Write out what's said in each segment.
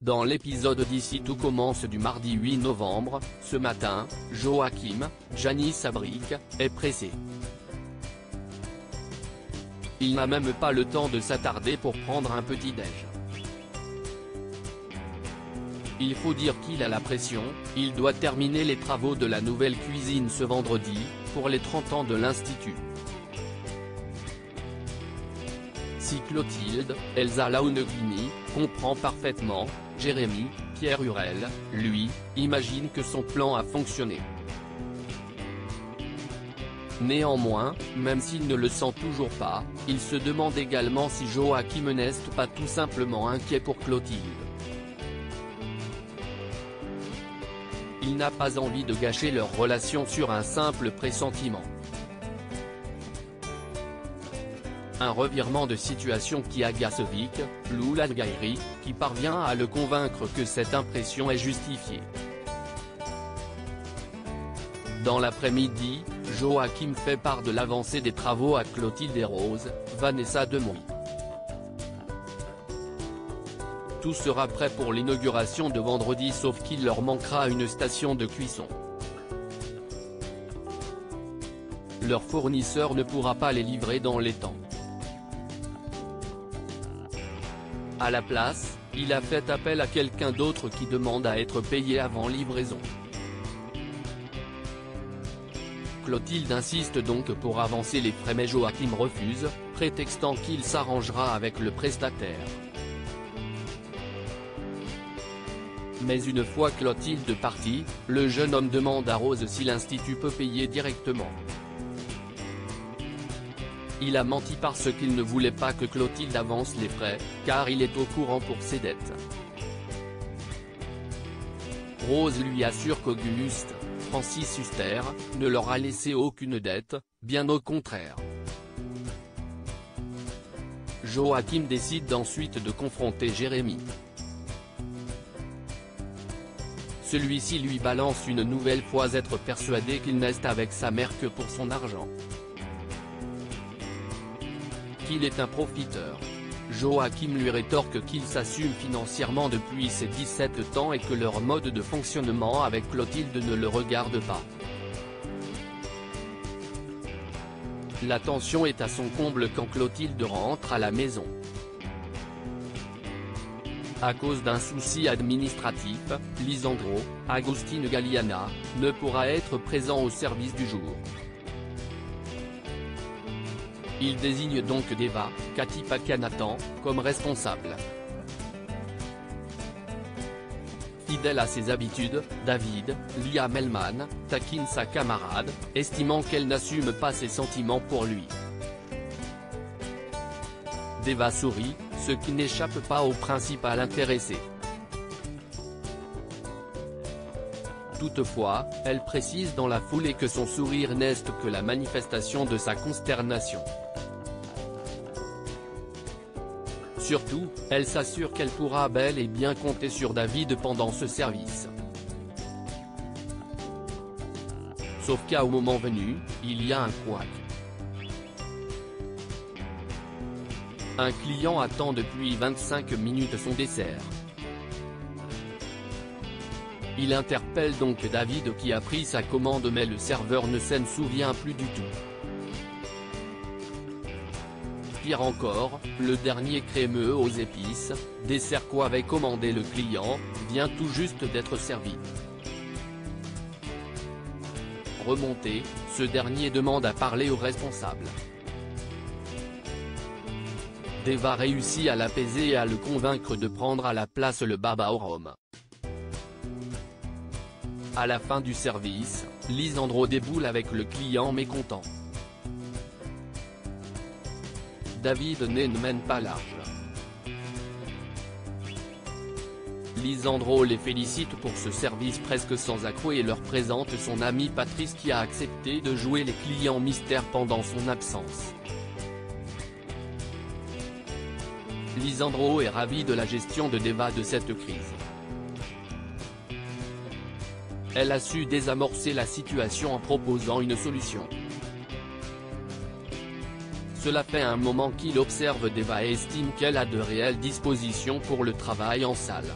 Dans l'épisode d'ici tout commence du mardi 8 novembre, ce matin, Joachim, Janice Abric, est pressé. Il n'a même pas le temps de s'attarder pour prendre un petit-déj. Il faut dire qu'il a la pression, il doit terminer les travaux de la nouvelle cuisine ce vendredi, pour les 30 ans de l'Institut. Si Clotilde, Elsa Launeghini, comprend parfaitement, Jérémy, Pierre Hurel, lui, imagine que son plan a fonctionné. Néanmoins, même s'il ne le sent toujours pas, il se demande également si Joachim n'est pas tout simplement inquiet pour Clotilde. Il n'a pas envie de gâcher leur relation sur un simple pressentiment. Un revirement de situation qui agace Vic, Loulagairi, qui parvient à le convaincre que cette impression est justifiée. Dans l'après-midi, Joachim fait part de l'avancée des travaux à Clotilde et Rose, Vanessa Demouy. Tout sera prêt pour l'inauguration de vendredi sauf qu'il leur manquera une station de cuisson. Leur fournisseur ne pourra pas les livrer dans les temps. À la place, il a fait appel à quelqu'un d'autre qui demande à être payé avant livraison. Clotilde insiste donc pour avancer les frais mais Joachim refuse, prétextant qu'il s'arrangera avec le prestataire. Mais une fois Clotilde partie, le jeune homme demande à Rose si l'Institut peut payer directement. Il a menti parce qu'il ne voulait pas que Clotilde avance les frais, car il est au courant pour ses dettes. Rose lui assure qu'Auguste, Francis Huster, ne leur a laissé aucune dette, bien au contraire. Joachim décide ensuite de confronter Jérémy. Celui-ci lui balance une nouvelle fois être persuadé qu'il n'est avec sa mère que pour son argent. Qu'il est un profiteur. Joachim lui rétorque qu'il s'assume financièrement depuis ses 17 ans et que leur mode de fonctionnement avec Clotilde ne le regarde pas. La tension est à son comble quand Clotilde rentre à la maison. À cause d'un souci administratif, Lisandro, Agostino Galliana, ne pourra être présent au service du jour. Il désigne donc Deva, Katipakanathan, comme responsable. Fidèle à ses habitudes, David, Lia Melman, taquine sa camarade, estimant qu'elle n'assume pas ses sentiments pour lui. Deva sourit, ce qui n'échappe pas au principal intéressé. Toutefois, elle précise dans la foulée que son sourire n'est que la manifestation de sa consternation. Surtout, elle s'assure qu'elle pourra bel et bien compter sur David pendant ce service. Sauf qu'à au moment venu, il y a un couac. Un client attend depuis 25 minutes son dessert. Il interpelle donc David qui a pris sa commande mais le serveur ne s'en souvient plus du tout. Pire encore, le dernier crémeux aux épices, dessert qu'avait commandé le client, vient tout juste d'être servi. Remonté, ce dernier demande à parler au responsable. Deva réussit à l'apaiser et à le convaincre de prendre à la place le baba au rhum. À la fin du service, Lisandro déboule avec le client mécontent. David ne mène pas large. Lisandro les félicite pour ce service presque sans accroc et leur présente son ami Patrice qui a accepté de jouer les clients mystères pendant son absence. Lisandro est ravi de la gestion de Deva de cette crise. Elle a su désamorcer la situation en proposant une solution. Cela fait un moment qu'il observe Deva et estime qu'elle a de réelles dispositions pour le travail en salle.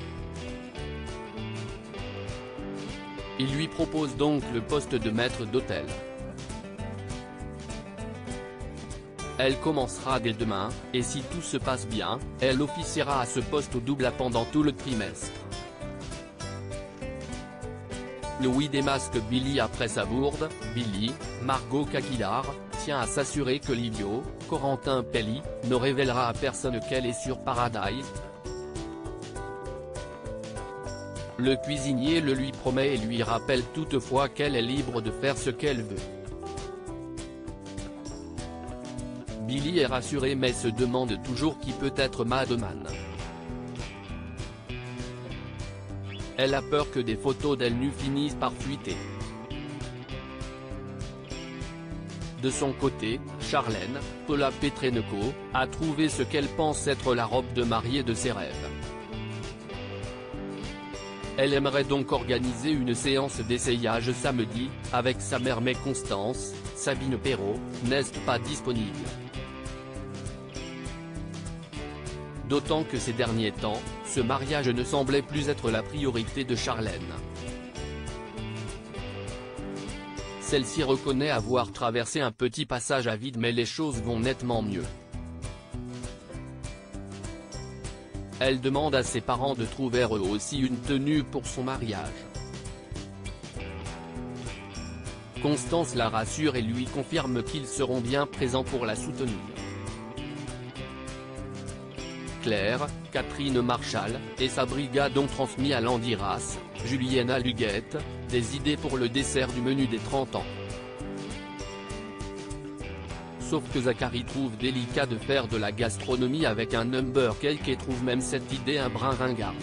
Il lui propose donc le poste de maître d'hôtel. Elle commencera dès demain, et si tout se passe bien, elle officiera à ce poste au double pendant tout le trimestre. Louis démasque Billy après sa bourde. Billy, Margot Caguilard, tient à s'assurer que l'idiot, Corentin Pelli, ne révélera à personne qu'elle est sur Paradise. Le cuisinier le lui promet et lui rappelle toutefois qu'elle est libre de faire ce qu'elle veut. Billy est rassuré mais se demande toujours qui peut être Madman. Elle a peur que des photos d'elle nue finissent par fuiter. De son côté, Charlène, Paula Petrenko, a trouvé ce qu'elle pense être la robe de mariée de ses rêves. Elle aimerait donc organiser une séance d'essayage samedi, avec sa mère mais Constance, Sabine Perrault, n'est pas disponible. D'autant que ces derniers temps, ce mariage ne semblait plus être la priorité de Charlène. Celle-ci reconnaît avoir traversé un petit passage à vide mais les choses vont nettement mieux. Elle demande à ses parents de trouver eux aussi une tenue pour son mariage. Constance la rassure et lui confirme qu'ils seront bien présents pour la soutenir. Claire, Catherine Marchal, et sa brigade ont transmis à Landiras, Juliana Luguette, des idées pour le dessert du menu des 30 ans. Sauf que Zachary trouve délicat de faire de la gastronomie avec un number cake et trouve même cette idée un brin ringarde.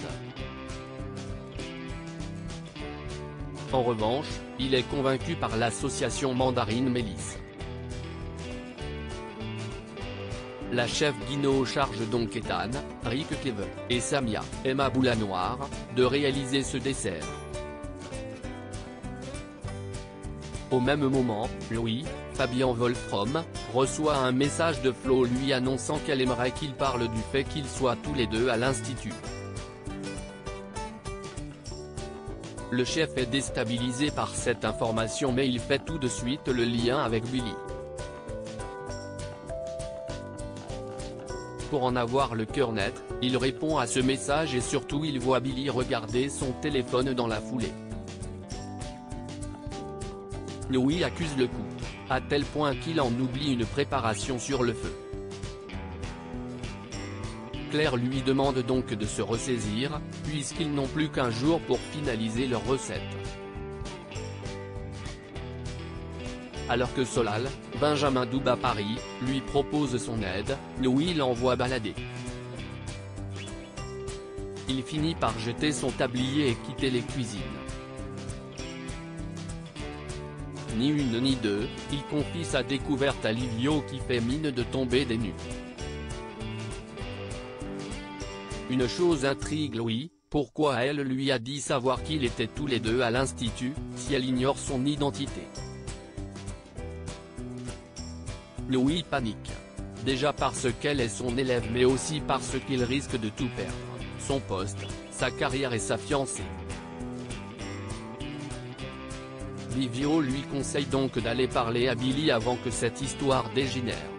En revanche, il est convaincu par l'association Mandarine Mélisse. La chef Guino charge donc Ethan, Rick Kevin, et Samia, Emma Boulanoir, de réaliser ce dessert. Au même moment, Louis, Fabien Wolfram, reçoit un message de Flo lui annonçant qu'elle aimerait qu'il parle du fait qu'ils soient tous les deux à l'institut. Le chef est déstabilisé par cette information mais il fait tout de suite le lien avec Billy. Pour en avoir le cœur net, il répond à ce message et surtout il voit Billy regarder son téléphone dans la foulée. Louis accuse le coup, à tel point qu'il en oublie une préparation sur le feu. Claire lui demande donc de se ressaisir, puisqu'ils n'ont plus qu'un jour pour finaliser leur recette. Alors que Solal, Benjamin Douba Paris, lui propose son aide, Louis l'envoie balader. Il finit par jeter son tablier et quitter les cuisines. Ni une ni deux, il confie sa découverte à Livio qui fait mine de tomber des nues. Une chose intrigue Louis, pourquoi elle lui a dit savoir qu'ils étaient tous les deux à l'institut, si elle ignore son identité. Louis panique. Déjà parce qu'elle est son élève mais aussi parce qu'il risque de tout perdre, son poste, sa carrière et sa fiancée. Livio lui conseille donc d'aller parler à Billy avant que cette histoire dégénère.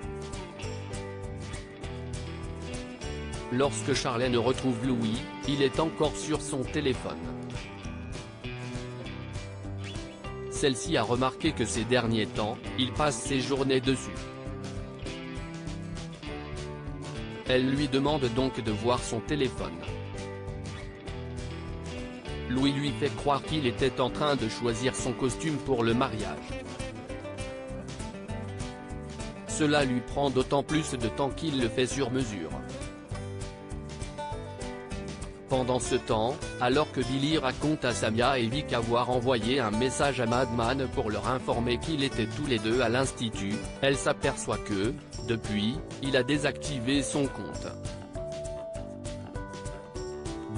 Lorsque Charlène retrouve Louis, il est encore sur son téléphone. Celle-ci a remarqué que ces derniers temps, il passe ses journées dessus. Elle lui demande donc de voir son téléphone. Louis lui fait croire qu'il était en train de choisir son costume pour le mariage. Cela lui prend d'autant plus de temps qu'il le fait sur mesure. Pendant ce temps, alors que Billy raconte à Samia et Vic avoir envoyé un message à Madman pour leur informer qu'ils étaient tous les deux à l'institut, elle s'aperçoit que, depuis, il a désactivé son compte.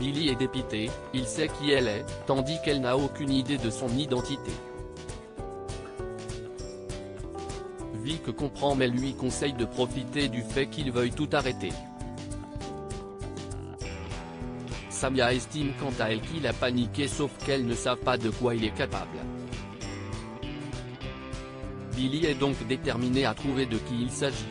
Billy est dépité, il sait qui elle est, tandis qu'elle n'a aucune idée de son identité. Vic comprend mais lui conseille de profiter du fait qu'il veuille tout arrêter. Samia estime quant à elle qu'il a paniqué sauf qu'elles ne savent pas de quoi il est capable. Billie est donc déterminée à trouver de qui il s'agit.